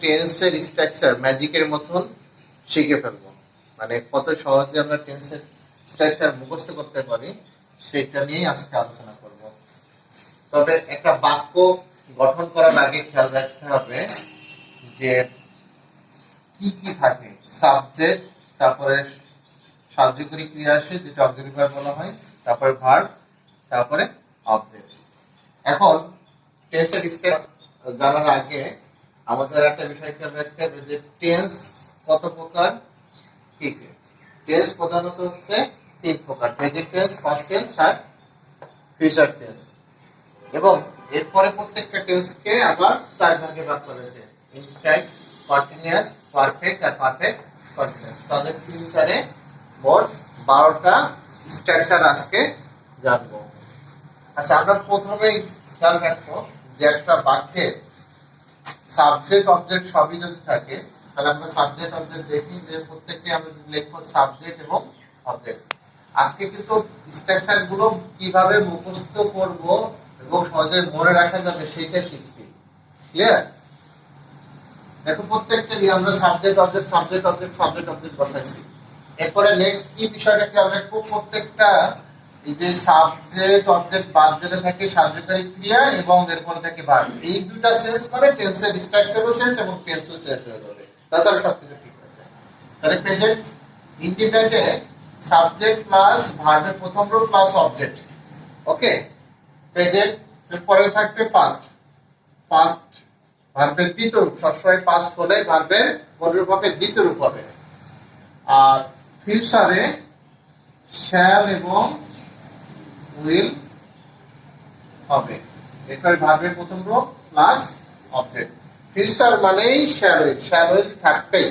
টেন্সের স্ট্রাকচার ম্যাজিকের মতন শিখে ফেলবো, মানে কত সহজে আমরা টেন্সের স্ট্রাকচার মুখস্থ করতে পারি সেটা নিয়ে আজকে আলোচনা করব। তবে একটা বাক্য গঠন করার আগে খেয়াল রাখতে হবে যে কি কি থাকে। সাবজেক্ট, তারপরে সাহায্যকারী ক্রিয়া আসে যেটা অক্সিলারি ভার্ব বলা হয়, তারপরে ভার্ব, তারপরে অবজেক্ট। এখন টেন্সের স্ট্রাকচার জানার আগে আমাদের একটা বিষয় খেয়াল রাখতে হবে যে টেন্স কত প্রকার, কি কি। টেন্স প্রধানত হচ্ছে তিন প্রকার: প্রেজেন্ট টেন্স, পাস্ট টেন্স আর ফিউচার টেন্স। এবং এরপরে প্রত্যেকটা টেন্সকে আবার চার ভাগে ভাগ করেছে: ইনফিনিট, কন্টিনিউয়াস, পারফেক্ট আর পারফেক্ট কন্টিনিউয়াস। তাহলে ফিউচারে মোট 12টা স্ট্রাকচার আজকে জানবো। আচ্ছা, আমরা প্রথমেই খেয়াল রাখবো যে একটা বাক্যের সাবজেক্ট অবজেক্ট সবই যদি থাকে তাহলে আমরা সাবজেক্ট অবজেক্ট দেখি যে প্রত্যেকটি আমরা লিখবো সাবজেক্ট এবং অবজেক্ট। আজকে কিন্তু স্ট্রাকচার গুলো কিভাবে মুখস্থ করব এবং সহজে মনে রাখা যাবে সেটা শিখছি। ক্লিয়ার? দেখো প্রত্যেকটারই আমরা subject object subject object subject object বসাইছি। এরপরে নেক্সট কি বিষয়টা খেয়াল রাখবো, প্রত্যেকটা এই যে সাবজেক্ট অবজেক্ট বাদ দিলে থাকে সাহায্যকারী ক্রিয়া এবং এরপরে থাকে ভার্ব। এই দুটো শেষ করে টেন্সের স্ট্রাকচারও শেষ এবং টেন্সও শেষ হয়ে যাবে। তাছাড়া সবকিছু ঠিক আছে। তাহলে প্রেজেন্ট ইনডিফিনিটে সাবজেক্ট প্লাস ভার্বের প্রথম রূপ প্লাস অবজেক্ট। ওকে, প্রেজেন্ট পরে থাকবে পাস্ট, পাস্ট ভার্বের দ্বিতীয় রূপ, সবসময় পাস্ট হলে ভার্বের কোন রূপ হবে? দ্বিতীয় রূপ হবে। আর ফিউচারে শ্যাল এবং উইল হবে। এরপরে ভার্বের প্রথম রূপ প্লাস অবজেক্ট। ফিউচার মানেই শ্যাল উইল, শ্যাল উইল থাকবেই।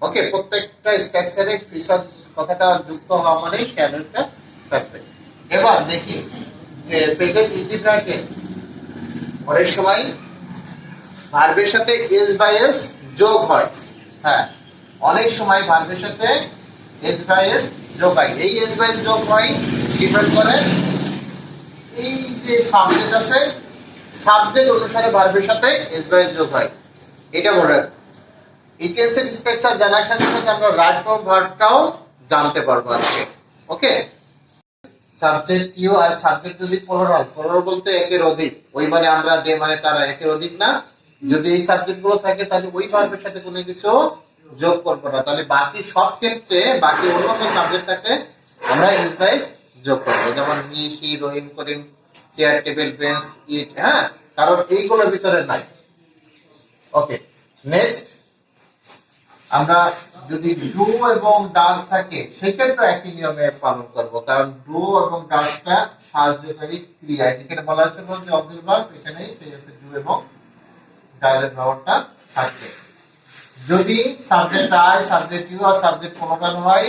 ওকে, প্রত্যেকটা স্ট্রাকচারে ফিউচার কথাটা যুক্ত হওয়া মানেই শ্যাল উইলটা থাকবে। এবার দেখি যে প্রেজেন্ট ইনডিফিনিটে অনেক সময় ভার্বের সাথে এস বাই এস যোগ হয়। হ্যাঁ, অনেক সময় ভার্বের সাথে এস বাই এস যোগ হয়। এই এস বাই এস যোগ হয় ডিপেন্ড করে এই যে সাবজেক্ট আছে, সাবজেক্ট অনুসারে ভার্বের সাথে এস বাই এস যোগ হয়। এটা মনে রাখবেন। এই টেন্সের স্ট্রাকচার জানার সাথে সাথে আমরা রাইট ফর্ম ভার্বটাও জানতে পারবো আজকে। ওকে, সাবজেক্ট ইউ আর সাবজেক্ট যদি প্লুরাল, প্লুরাল বলতে একের অধিক, ওই মানে আমরা দে মানে তারা, একের অধিক না। যদি এই সাবজেক্ট গুলো থাকে তাহলে ওই ভার্বের সাথে কোনো কিছু যোগ করবো না, তাহলে বাকি সব ক্ষেত্রে বাকি অন্যান্য সাবজেক্ট থাকে আমরা এস বাই এস যোগ করবো। যেমন হি, সি, রহিম, করিম, চেয়ার, টেবিল, বেঞ্চ, ইট। হ্যাঁ, কারণ এইগুলোর ভিতরে নাই। ওকে, নেক্সট আমরা যদি ডু এবং ডাজ থাকে সেক্ষেত্রে একই নিয়মে পালন করব, কারণ ডু এবং ডাজটা সাহায্যকারী ক্রিয়া। এখানে বলা আছে যে অক্সিলারি ভার্ব, এখানে সেই আছে ডু এবং ডাজের ব্যবহারটা থাকবে। যদি সাবজেক্ট আই, সাবজেক্ট ইউ আর সাবজেক্ট কোনটা হয়,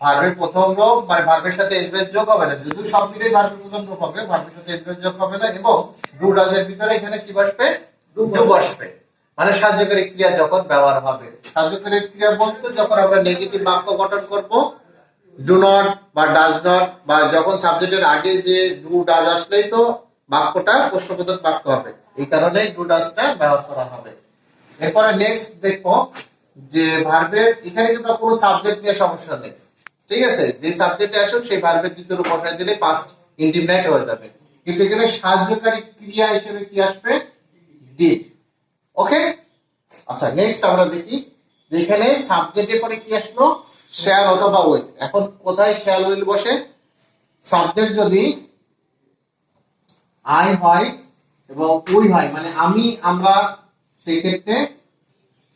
ভার্বের প্রথম রূপ মানে ভার্বের সাথে এস বাই যোগ হবে না। যদি সব মিলে ভার্বের প্রথম রূপ হবে, ভার্বের সাথে এস বাই যোগ হবে না। এবং ডু ডাজের ভিতরে এখানে কি বসবে? ডু বসবে। মানে সাহায্যকারী ক্রিয়া যখন ব্যবহার হবে। সাহায্যকারী ক্রিয়া বলতে যখন আমরা নেগেটিভ বাক্য গঠন করব, ডু নট বা ডাজ নট, বা যখন সাবজেক্টের আগে যে ডু ডাজ আসলেই তো বাক্যটা প্রশ্নবোধক বাক্য হবে, এই কারণে ডু ডাজটা ব্যবহার করা হবে। এরপরে নেক্সট দেখো যে ভার্বের এখানে কিন্তু কোনো সাবজেক্ট নিয়ে সমস্যা নেই। ঠিক আছে, যে সাবজেক্টে আসুক সেই ভার্বের দ্বিতীয় রূপ বসাই দিলে পাস্ট ইনডিফিনিট হয়ে যাবে। কিন্তু এখানে সাহায্যকারী ক্রিয়া হিসেবে কি আসবে? ডিড। ওকে, আচ্ছা নেক্সট আমরা দেখি যে এখানে সাবজেক্টের পরে কি আসলো? শ্যাল অথবা উইল। এখন কোথায় শ্যাল উইল বসে? সাবজেক্ট যদি আই হয় এবং উই হয় মানে আমি, আমরা, সেই ক্ষেত্রে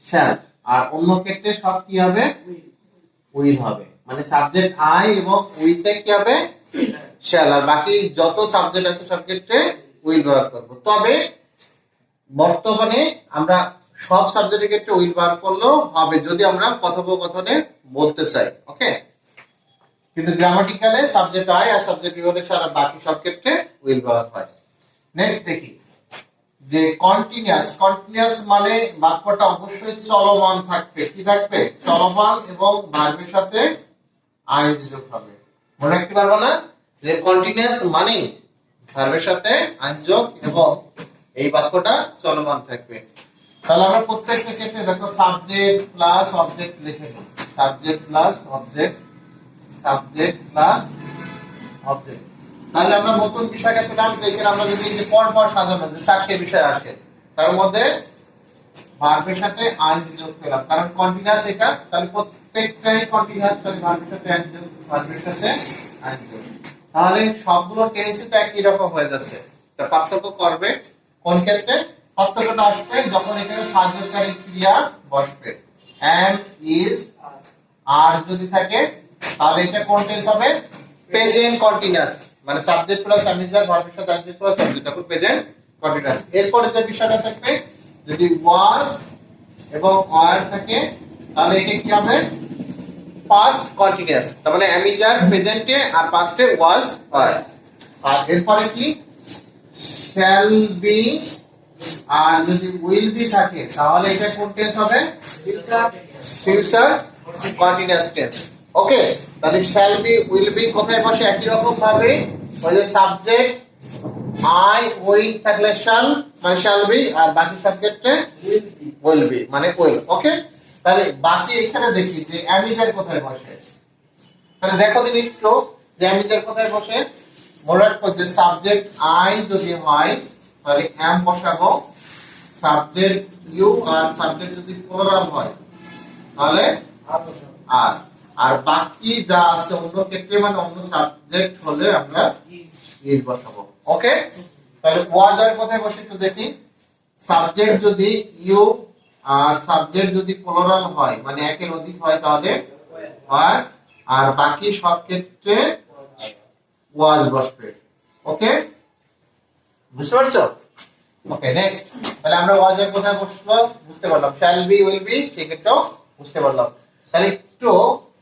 শ্যাল, আর অন্য ক্ষেত্রে সব কি হবে? উইল হবে। মানে সাবজেক্ট আই এবং উইতে কি হবে? শ্যাল, আর বাকি যত সাবজেক্ট আছে সব ক্ষেত্রে উইল ব্যবহার করব। তবে বর্তমানে আমরা সব সাবজেক্টের ক্ষেত্রে উইল ব্যবহার করলেও হবে যদি আমরা কথোপকথনে বলতে চাই। ওকে, কিন্তু গ্রামাটিক্যালে সাবজেক্ট আই আর সাবজেক্ট ইউ হলে সারা বাকি সব ক্ষেত্রে উইল ব্যবহার হয়। নেক্সট দেখি যে কন্টিনিউয়াস। কন্টিনিউয়াস মানে বাক্যটা অবশ্যই চলমান থাকবে। কি থাকবে? চলমান এবং ভার্বের সাথে আইএনজি যোগ হবে। মনে রাখতে পারবো না যে কন্টিনিউয়াস মানে ভার্বের সাথে আইএনজি যোগ এবং এই বাক্যটা চলমান থাকবে। তাহলে আমরা প্রত্যেকটা ক্ষেত্রে দেখো সাবজেক্ট প্লাস অবজেক্ট লিখে নিই, subject plus object, subject plus object. তাহলে আমরা নতুন বিষয়টা পেলাম যে এখানে আমরা যদি এই যে পর পর সাজানো যে চারটি বিষয় আসে তার মধ্যে ভার্বের সাথে আইএনজি যোগ পেলাম, কারণ কন্টিনিউয়াস এটা, তাহলে প্রত্যেকটাই কন্টিনিউয়াস, তাহলে ভার্বের সাথে আইএনজি যোগ, ভার্বের সাথে আইএনজি যোগ, তাহলে সবগুলো টেন্সই তো একই রকম হয়ে যাচ্ছে। তা পার্থক্য করবে কোন ক্ষেত্রে? পার্থক্যটা আসবে যখন এখানে সাহায্যকারী ক্রিয়া বসবে, am, is, আর যদি থাকে তাহলে এটা কোন টেন্স হবে? প্রেজেন্ট কন্টিনিউয়াস, মানে সাবজেক্ট প্লাস আইএনজি ভার্বের সাথে আইএনজি প্লাস সাবজেক্ট, তখন প্রেজেন্ট কন্টিনিউয়াস। এরপরে যে বিষয়টা থাকবে যদি was এবং are থাকে তাহলে এটা কি হবে? পাস্ট কন্টিনিউয়াস, তার মানে am is are প্রেজেন্টে R পাস্টে was are। আর এরপরে কি shall be আর যদি will be থাকে তাহলে এটা কোন টেন্স হবে? Future continuous tense. ওকে, তাহলে shall be will be কোথায় বসে? একই রকম ভাবে ওই যে সাবজেক্ট I ওই থাকলে shall মানে shall be, আর বাকি সব ক্ষেত্রে will be মানে will। ওকে, তাহলে বাকি এখানে দেখি যে am is are কোথায় বসে। তাহলে দেখো দিন একটু যে am is are কোথায় বসে। মনে রাখবো যে সাবজেক্ট I যদি হয় তাহলে am বসাবো, সাবজেক্ট you আর সাবজেক্ট যদি প্লুরাল হয় তাহলে আর, আর বাকি যা আছে অন্য ক্ষেত্রে মানে অন্য সাবজেক্ট হলে আমরা is বসাবো। ওকে, তাহলে was আর কোথায় বসে একটু দেখি। সাবজেক্ট যদি you আর সাবজেক্ট যদি প্লুরাল হয় মানে একের অধিক হয় তাহলে were, আর বাকি সব ক্ষেত্রে was বসবে। ওকে, বুঝতে পারছো? ওকে, নেক্সট। তাহলে আমরা was এর কোথায় বসলো বুঝতে পারলাম, shall be will be সেক্ষেত্রেও বুঝতে পারলাম। তাহলে একটু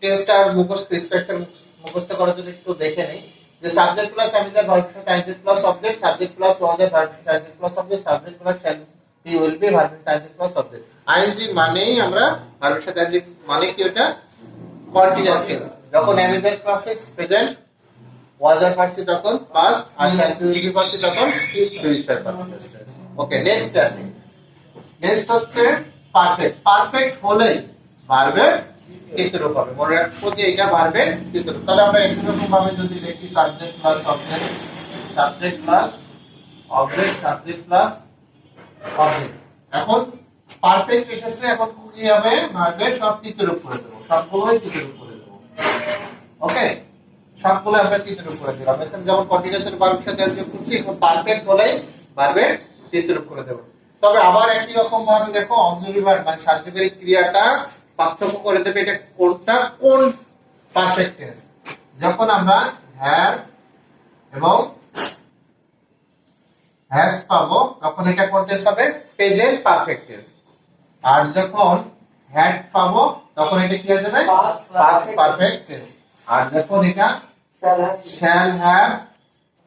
টেস্ট আর মুখস্থ স্ট্রাকচার মুখস্থ করার জন্য একটু দেখে নেই যে সাবজেক্ট প্লাস আইএনজি ভার্বের সাথে ING plus object, subject plus was এর ভার্বের সাথে ING plus object, subject plus shall be will be ভার্বের সাথে আইএনজি প্লাস অবজেক্ট। আইএনজি মানেই আমরা ভার্বের সাথে আইএনজি মানে কি ওটা কন্টিনিউয়াস টেন্স, যখন am is এর ক্লাসে প্রেজেন্ট, was এর পার্সি তখন পাস্ট, আর shall be will be পার্সি তখন future perfect tense. Okay, next আসি। নেক্সট হচ্ছে পারফেক্ট। পারফেক্ট হলেই ভার্বের তৃতীয় রূপ হবে। মনে রাখবো যে এটা ভার্বের তৃতীয় রূপ। তাহলে আমরা একই রকম ভাবে যদি দেখি subject plus object, subject plus object, subject plus object. এখন পারফেক্ট এসেছে, এখন কি হবে? ভার্বের সব তৃতীয় রূপ করে দেব, সবগুলোই তৃতীয় রূপ করে দেব। ওকে, সবগুলো আমরা তৃতীয় রূপ করে দিলাম। এখন যেমন কন্টিনিউয়াস ভার্বের সাথে যোগ করছি, এখন পারফেক্ট হলেই ভার্বের তৃতীয় রূপ করে দেব। তবে আবার একই রকম ভাবে দেখো অক্সিলারি ভার্ব মানে সাহায্যকারী ক্রিয়াটা পার্থক্য করে দেবে এটা কোনটা কোন পারফেক্ট টেন্স। যখন আমরা হ্যাভ এবং হ্যাজ পাবো তখন এটা কোন টেন্স হবে? Present perfect tense. আর যখন হ্যাড পাবো তখন এটা কি হয়ে যাবে? Past perfect tense. আর যখন এটা শ্যাল হ্যাভ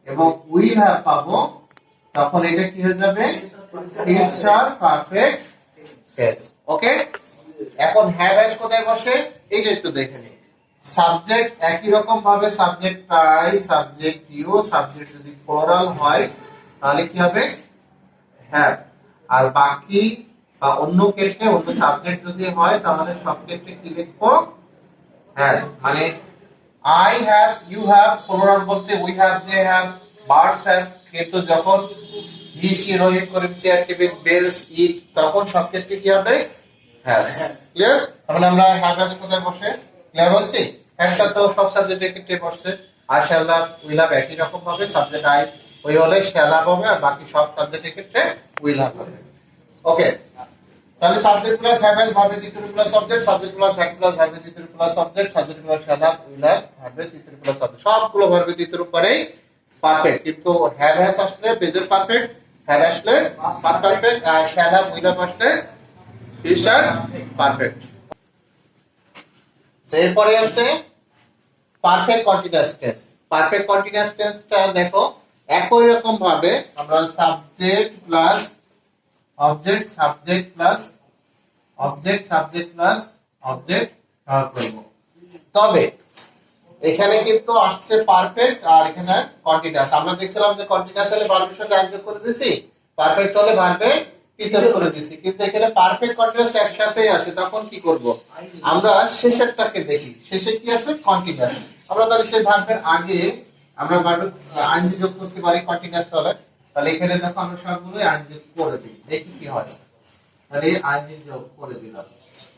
এবং উইল হ্যাভ পাবো তখন এটা কি হয়ে যাবে? Future perfect tense. ওকে, এখন হ্যাভ হ্যাজ কোথায় বসে এইটা একটু দেখে নিই। সাবজেক্ট একই রকম ভাবে subject I, subject you, subject যদি প্লুরাল হয় তাহলে কি হবে? হ্যাভ। আর বাকি বা অন্য ক্ষেত্রে অন্য সাবজেক্ট যদি হয় তাহলে সব ক্ষেত্রে কি লিখবো? হ্যাজ। মানে I have, you have, plural বলতে we have, they have, birds have, কিন্তু যখন he she Rohit Karim chair table bells it তখন সব ক্ষেত্রে কি হবে? হ্যাজ। ক্লিয়ার? তাহলে আমরা হ্যাভ হ্যাজ কোথায় বসে ক্লিয়ার হচ্ছে? হ্যাজটা তো সব সাবজেক্টের ক্ষেত্রে বসছে, আর শ্যাল হ্যাভ উইল হ্যাভ একই রকম ভাবে সাবজেক্ট আই ওই হলে শ্যাল হ্যাভ হবে, আর বাকি সব সাবজেক্টের ক্ষেত্রে উইল হ্যাভ হবে। ওকে, তাহলে সাবজেক্ট প্লাস হ্যাভ হ্যাজ ভার্বের তৃতীয় রূপ plus object, subject plus had plus ভার্বের তৃতীয় রূপ plus object, subject plus shall have will have ভার্বের তৃতীয় রূপ প্লাস অবজেক্ট, সবগুলো ভার্বের তৃতীয় রূপ করেই পারফেক্ট। কিন্তু হ্যাভ হ্যাজ আসলে প্রেজেন্ট পারফেক্ট, হ্যাড আসলে পাস্ট পারফেক্ট, আর শ্যাল হ্যাভ উইল হ্যাভ আসলে ফিউচার পারফেক্ট। এরপরে হচ্ছে perfect continuous tense. Perfect continuous টেন্সটা দেখো একই রকম ভাবে আমরা subject plus object, subject plus object, subject plus object ব্যবহার করব। তবে এখানে কিন্তু আসছে পারফেক্ট আর এখানে কন্টিনিউয়াস। আমরা দেখছিলাম যে কন্টিনিউয়াস হলে ভার্বের সাথে আইএনজি করে দিয়েছি, পারফেক্ট হলে ভার্বের পৃথক করে দিছি, কিন্তু এখানে পারফেক্ট কন্টিনিউয়াস একসাথেই আছে, তখন কি করব আমরা শেষেরটাকে দেখি, শেষে কি আছে কন্টিনিউয়াস। আমরা তাহলে সেই ভার্বের আগে আমরা ভার্বের আইনজি যোগ করতে পারি কন্টিনিউয়াস হলে, তাহলে এখানে দেখো আমরা সবগুলো আইনজি করে দিই, দেখি কি হয়। তাহলে আইনজি যোগ করে দিলাম,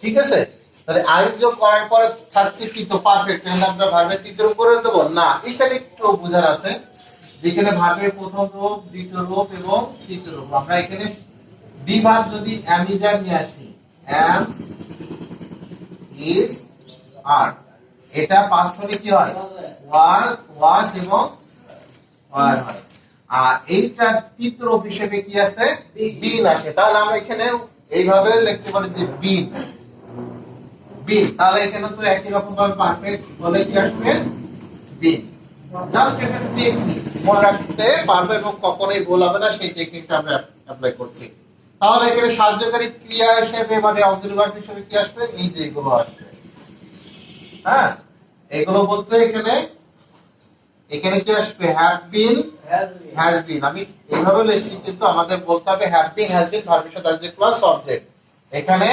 ঠিক আছে। তাহলে আইনজি যোগ করার পরে থাকছে কি তো পারফেক্ট, তাহলে আমরা ভার্বের তৃতীয় রূপ করে দেব না, এখানে একটু বোঝার আছে। যেখানে ভার্বের প্রথম রূপ, দ্বিতীয় রূপ এবং তৃতীয় রূপ, আমরা এখানে বি ভার্ব যদি am is are নিয়ে আসি, am is are, এটা পাস্ট হলে কি হয় was এবং were হয়। আর এইটা তৃতীয় রূপ হিসেবে কি আছে been আসে, তাহলে আমরা এখানে এইভাবে লিখতে পারি যে been been, তাহলে এখানে তো একই রকম ভাবে পারফেক্ট হলে কি আসবে been। জাস্ট একটা টেকনিক মনে রাখতে পারবে এবং কখনোই ভুল হবে না, সেই টেকনিকটা আমরা অ্যাপ্লাই করছি। তাহলে এখানে সাহায্যকারী ক্রিয়া হিসেবে মানে অক্সিলারি ভার্ব হিসেবে কি আসবে, এই যে এগুলো আসবে। হ্যাঁ, এগুলো বলতে এখানে এখানে কি আসবে হ্যাভ বিন হ্যাজ বিন, আমি এইভাবে লিখছি কিন্তু আমাদের বলতে হবে হ্যাভ বিন হ্যাজ বিন ভার্বের সাথে আসবে প্লাস অবজেক্ট, এখানে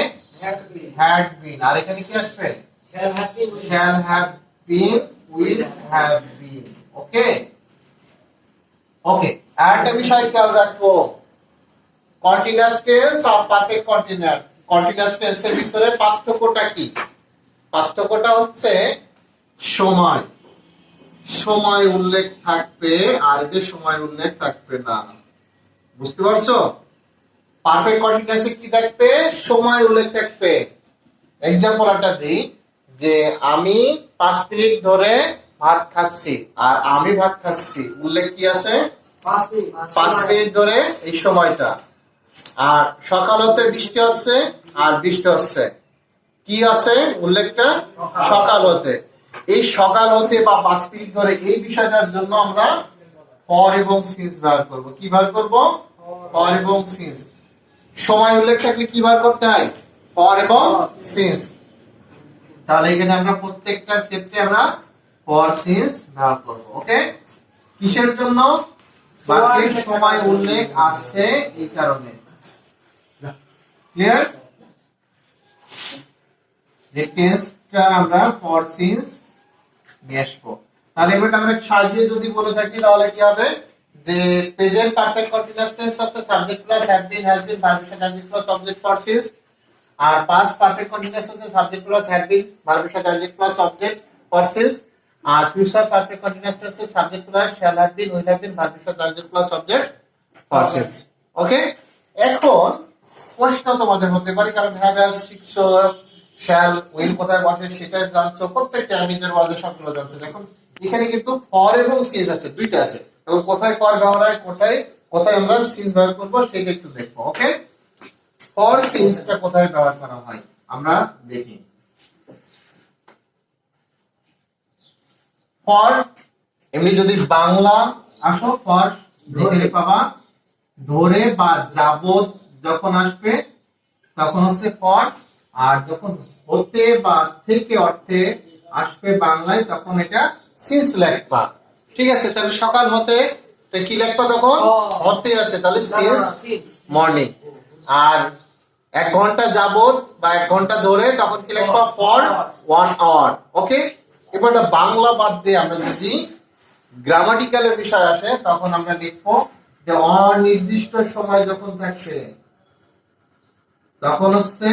হ্যাড বিন, আর এখানে কি আসবে shall have been will have been. Okay okay, আর একটা বিষয় খেয়াল রাখবো, কন্টিনিউয়াস টেন্স আর পারফেক্ট কন্টিনিউয়াস, কন্টিনিউয়াস টেন্সের ভিতরে পার্থক্যটা কি? পার্থক্যটা হচ্ছে সময়, সময় উল্লেখ থাকবে আর এতে সময় উল্লেখ থাকবে না, বুঝতে পারছো? পারফেক্ট কন্টিনিউয়াসে কি থাকবে, সময় উল্লেখ থাকবে। এক্সাম্পল একটা দিই, যে আমি 5 মিনিট ধরে ভাত খাচ্ছি, আর আমি ভাত খাচ্ছি, উল্লেখ কি আছে 5 মিনিট ধরে এই সময়টা। আর সকাল হতে বৃষ্টি হচ্ছে, আর বৃষ্টি হচ্ছে, কি আছে উল্লেখটা সকাল হতে। এই সকাল হতে বা 5 মিনিট ধরে এই বিষয়টার জন্য আমরা ফর এবং সিন্স ব্যবহার করব। কি ব্যবহার করব? ফর এবং সিন্স। সময় উল্লেখ থাকলে কি ব্যবহার করতে হয়? ফর এবং সিন্স। তাহলে এখানে আমরা প্রত্যেকটার ক্ষেত্রে আমরা ফর সিন্স ব্যবহার করব। ওকে, কিসের জন্য? বাক্যের সময় উল্লেখ আছে এই কারণে। ক্লিয়ার? যে টেন্সটা আমরা ফর সিন্স নিয়ে আসবো। তাহলে এবার আমরা সাজিয়ে যদি বলে থাকি তাহলে কি হবে, যে প্রেজেন্ট পারফেক্ট কন্টিনিউয়াস টেন্স আছে subject plus have been has been ভার্বের সাথে adjective plus object for since, আর পাস্ট পারফেক্ট কন্টিনিউয়াস আছে সাবজেক্ট প্লাস হ্যাড বিন ভার্বের সাথে adjective plus object for since, আর ফিউচার পারফেক্ট কন্টিনিউয়াস আছে subject plus shall have been will have been ভার্বের সাথে adjective plus object for since. Okay, এখন প্রশ্ন তোমাদের হতে পারে, কারণ হ্যাভ হ্যাজ শিখছো, শ্যাল উইল কোথায় বসে সেটা জানছো, প্রত্যেকটা অ্যামিজের ওয়ার্ডে সবগুলো জানছো। দেখুন এখানে কিন্তু ফর এবং সিন্স আছে, দুইটা আছে, এবং কোথায় ফর ব্যবহার হয়, কোথায় কোথায় আমরা সিন্স ব্যবহার করব সেটা একটু দেখবো। ওকে, ফর সিন্সটা কোথায় ব্যবহার করা হয় আমরা দেখি। ফর এমনি যদি বাংলা আসো, ফর ধরে পাবা, ধরে বা যাবত যখন আসবে তখন হচ্ছে ফর, আর যখন হতে বা থেকে অর্থে আসবে বাংলায় তখন এটা সিন্স লেখবা। ঠিক আছে, তাহলে সকাল হতে কি লেখবা, তখন হতে আছে, তাহলে সিন্স মর্নিং। আর 1 ঘন্টা যাবত বা 1 ঘন্টা ধরে তখন কি লিখবা, ফর 1 আওয়ার। ওকে, এবার বাংলা বাদ দিয়ে আমরা যদি গ্রামাটিক্যালের বিষয় আসে তখন আমরা লিখবো যে অনির্দিষ্ট সময় যখন থাকছে তখন হচ্ছে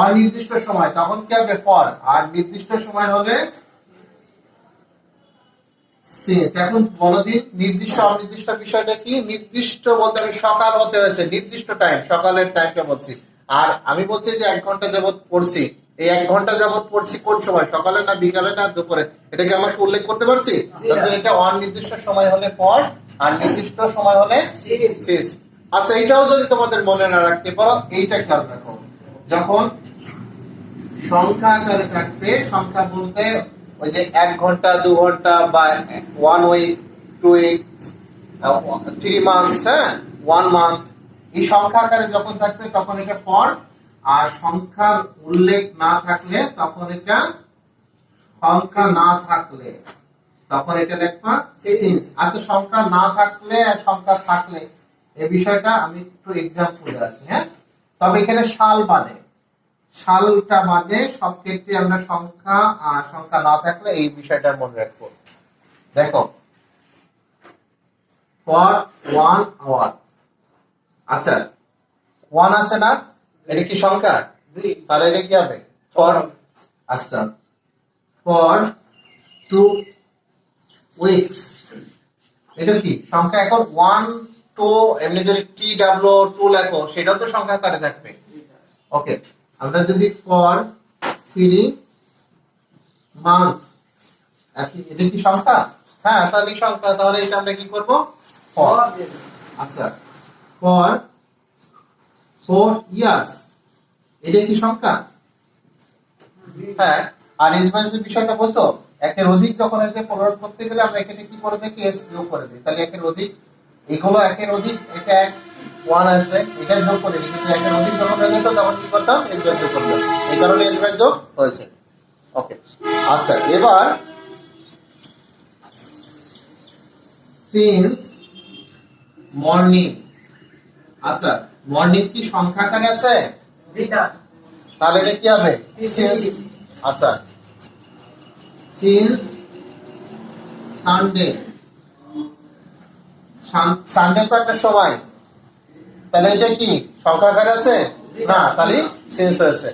অনির্দিষ্ট সময়, তখন কি হবে ফর, আর নির্দিষ্ট সময় হলে সিন্স। এখন বলো দিন নির্দিষ্ট অনির্দিষ্ট বিষয়টা কি? নির্দিষ্ট বলতে আমি সকাল হতে হয়েছে, নির্দিষ্ট টাইম, সকালের টাইমটা বলছি, আর আমি বলছি যে 1 ঘন্টা যাবত পড়ছি, এই 1 ঘন্টা যাবত পড়ছি কোন সময়, সকালে না বিকালে না দুপুরে, এটা কি আমাকে উল্লেখ করতে পারছি? তাহলে এটা অনির্দিষ্ট সময় হলে ফর, আর নির্দিষ্ট সময় হলে সিন্স। আচ্ছা, এইটাও যদি তোমাদের মনে না রাখতে পারো, এইটা খেয়াল রাখো, যখন সংখ্যা আকারে থাকবে, সংখ্যা বলতে ওই যে 1 ঘন্টা 2 ঘন্টা বা 1 উইক 2 উইকস 3 মান্থস, 1 মান্থ, এই সংখ্যা আকারে যখন থাকবে তখন এটা ফর, আর সংখ্যার উল্লেখ না থাকলে তখন এটা সংখ্যা না থাকলে তখন এটা লিখবা সিন্স। আচ্ছা, সংখ্যা না থাকলে আর সংখ্যা থাকলে এই বিষয়টা আমি একটু এক্সাম্পলে আসি। হ্যাঁ, তবে এখানে সাল বাদে, সালটা বাদে সব ক্ষেত্রে আমরা সংখ্যা সংখ্যা না থাকলে এই বিষয়টা মনে রাখবো। দেখো ফর 1 আওয়ার, আচ্ছা 1 আছে না, এটা কি সংখ্যা? জি। তাহলে এটা কি হবে? ফর, আচ্ছা ফর 2 উইকস, এটা কি সংখ্যা? এখন 1 2 এমনি যদি টি ডাব্লিউ 2 লেখো সেটাও তো সংখ্যা আকারে থাকবে। ওকে, আমরা যদি ফর 3 মান্থস, এটা কি সংখ্যা? হ্যাঁ, তাহলে সংখ্যা, তাহলে এটা আমরা কি করব? ফর। আচ্ছা ফর 4 ইয়ার্স, এটা কি সংখ্যা? হ্যাঁ। আর এজমেন্টের বিষয়টা বলছো, একের অধিক যখন এসে প্রয়োগ করতে গেলে আমরা এখানে কি করে দেখি? এস যোগ করে দিই। তাহলে একের অধিক, এগুলো একের অধিক, এটা 1 আসবে, এটা যোগ করে দিই। কিন্তু একের অধিক যখন হয়ে যেত তখন কি করতাম? এস যোগ করতাম। এই কারণে এজমেন্ট যোগ হয়েছে। ওকে, আচ্ছা এবার সিন্স মর্নিং, আচ্ছা মর্নিং কি সংখ্যা আকারে আছে? জি না। তাহলে এটা কি হবে? সিন্স, আচ্ছা সিন্স সানডে, সানডে তো একটা সময়, তাহলে এটা কি সংখ্যা আকারে আছে? না, তাহলে সিন্স হয়েছে।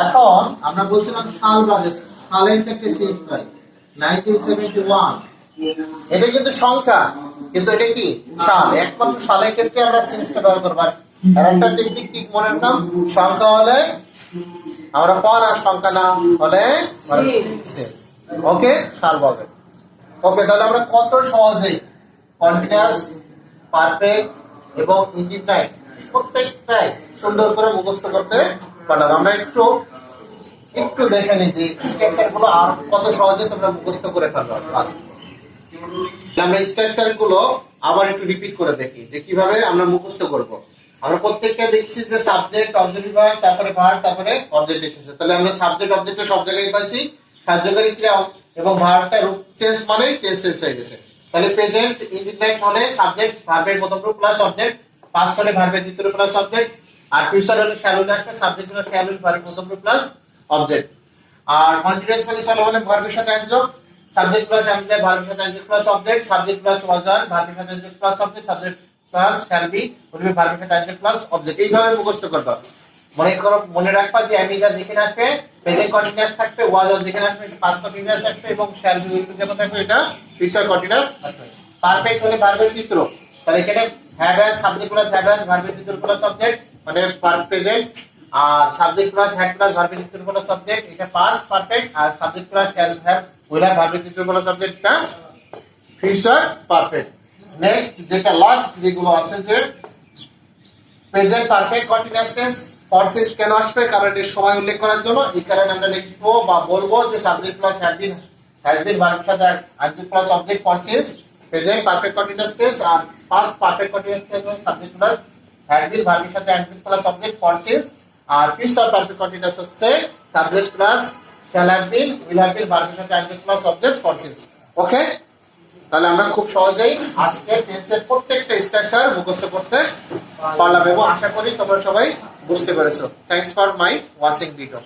এখন আমরা বলছিলাম সাল বাজে, সালের ক্ষেত্রে সিন্স হয় 1971, এটা কিন্তু সংখ্যা, কিন্তু এটা কি সাল। একমাত্র সালের ক্ষেত্রে আমরা সিন্সটা ব্যবহার করব। আর একটা টেকনিক কি মনে রাখলাম, সংখ্যা হলে আমরা পর, আর সংখ্যা না হলে সিন্স। ওকে, সাল বলে। ওকে, তাহলে আমরা কত সহজেই কন্টিনিউয়াস, পারফেক্ট এবং ইনডিফাইনাইট প্রত্যেকটাই সুন্দর করে মুখস্থ করতে পারলাম। আমরা একটু একটু দেখে নিই যে স্ট্রাকচার গুলো আর কত সহজে তোমরা মুখস্থ করে ফেলবে। আমরা স্ট্রাকচার গুলো আবার একটু রিপিট করে দেখি যে কিভাবে আমরা মুখস্থ করব। আমরা প্রত্যেকটা দেখছি যে সাবজেক্ট, অবজেক্টিভ ভার্ব, তারপরে ভার্ব, তারপরে অবজেক্ট এসেছে। তাহলে আমরা সাবজেক্ট অবজেক্টে সব জায়গায় পাইছি, সাহায্যকারী ক্রিয়া এবং ভার্বটা রূপ চেঞ্জ মানে টেন্স চেঞ্জ হয়ে গেছে। তাহলে প্রেজেন্ট ইনডিফিনাইট হলে সাবজেক্ট ভার্বের প্রথম রূপ প্লাস অবজেক্ট, পাস্ট হলে ভার্বের দ্বিতীয় রূপ প্লাস অবজেক্ট, আর ফিউচার হলে শ্যাল হলে আসবে সাবজেক্ট হলে শ্যাল হলে ভার্বের প্রথম রূপ প্লাস অবজেক্ট। আর কন্টিনিউয়াস কন্ডিশন হলে ভার্বের সাথে অ্যাডজেক্ট, সাবজেক্ট প্লাস অ্যাডজেক্ট, ভার্বের সাথে adjective plus object, subject plus was on, ভার্বের সাথে adjective plus object, subject plus shall be, বলবে ভার্বের সাথে অ্যাডজেক্ট প্লাস অবজেক্ট। এইভাবে মুখস্থ করবে। মনে করো, মনে রাখবা যে আমি যা যেখানে আসবে প্রেজেন্ট কন্টিনিউয়াস থাকবে, ওয়াজ অন যেখানে আসবে পাস্ট কন্টিনিউয়াস থাকবে, এবং শ্যাল বি যখন থাকবে এটা ফিউচার কন্টিনিউয়াস থাকবে। পারফেক্ট হলে ভার্বের দ্বিতীয় রূপ, তাহলে এখানে have has, subject plus have has, ভার্বের দ্বিতীয় রূপ প্লাস অবজেক্ট, মানে প্রেজেন্ট, আর সাবজেক্ট প্লাস হ্যাড প্লাস ভার্বের দ্বিতীয় রূপ প্লাস অবজেক্ট, এটা পাস্ট পারফেক্ট, আর subject plus shall have will have ভার্বের দ্বিতীয় রূপ প্লাস অবজেক্টটা ফিউচার পারফেক্ট। নেক্সট যেটা লাস্ট যেগুলো আছে, যে প্রেজেন্ট পারফেক্ট কন্টিনিউয়াস টেন্স ফরসিস কেন আসবে? কারণ এর সময় উল্লেখ করার জন্য। এই কারণে আমরা লিখবো বা বলবো যে সাবজেক্ট প্লাস হ্যাভ বিন ভার্বের সাথে object plus object for since present perfect continuous tense, আর past perfect continuous tense subject plus have been ভার্বের সাথে অবজেক্ট প্লাস অবজেক্ট ফরসিস, আর ফিউচার পারফেক্ট কন্টিনিউয়াস হচ্ছে subject plus shall have been will have been ভার্বের সাথে object plus object for since. Okay, তাহলে আমরা খুব সহজেই আজকে টেন্সের প্রত্যেকটা স্ট্রাকচার মুখস্থ করতে পারলাম এবং আশা করি তোমরা সবাই বুঝতে পেরেছো। Thanks for my watching video.